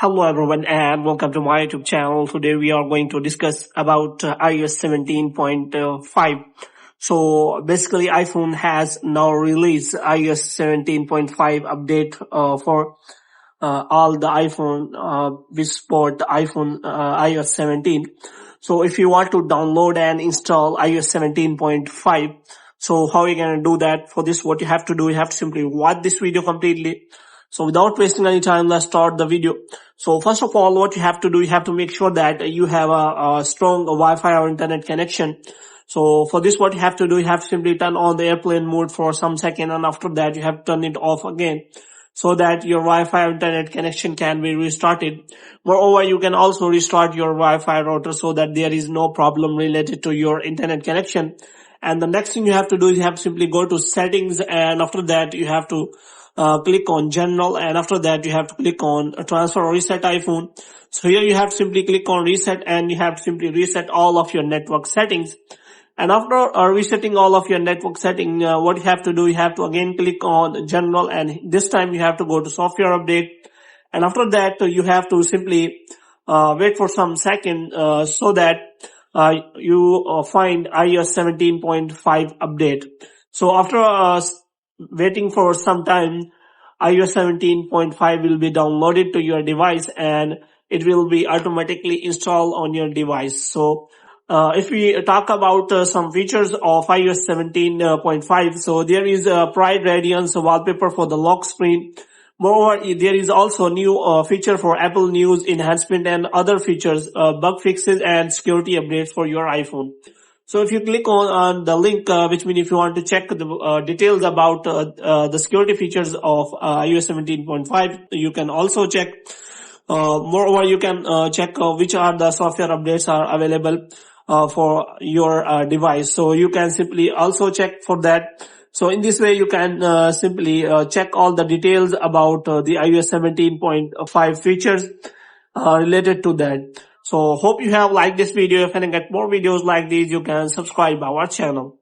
Hello everyone and welcome to my YouTube channel. Today we are going to discuss about iOS 17.5. So basically iPhone has now released iOS 17.5 update for all the iPhone which support the iPhone iOS 17. So if you want to download and install iOS 17.5, so how are you going to do that? For this, what you have to do, you have to simply watch this video completely. So without wasting any time, let's start the video. So first of all, what you have to do, you have to make sure that you have a strong Wi-Fi or internet connection. So for this, what you have to do, you have to simply turn on the airplane mode for some second, and after that you have to turn it off again so that your Wi-Fi or internet connection can be restarted. Moreover, you can also restart your Wi-Fi router so that there is no problem related to your internet connection. And the next thing you have to do is you have to simply go to settings, and after that you have to click on general, and after that you have to click on transfer or reset iPhone. So here you have to simply click on reset, and you have to simply reset all of your network settings. And after resetting all of your network setting, what you have to do, you have to again click on general, and this time you have to go to software update. And after that you have to simply wait for some second so that you find iOS 17.5 update. So after waiting for some time, iOS 17.5 will be downloaded to your device and it will be automatically installed on your device. So if we talk about some features of iOS 17.5, so there is a Pride Radiance wallpaper for the lock screen. Moreover, there is also a new feature for Apple News enhancement and other features, bug fixes and security updates for your iPhone. So if you click on the link, which means if you want to check the details about the security features of iOS 17.5, you can also check. Moreover, you can check which are the software updates are available for your device. So you can simply also check for that. So in this way, you can simply check all the details about the iOS 17.5 features related to that. So hope you have liked this video. If you want to get more videos like these, you can subscribe our channel.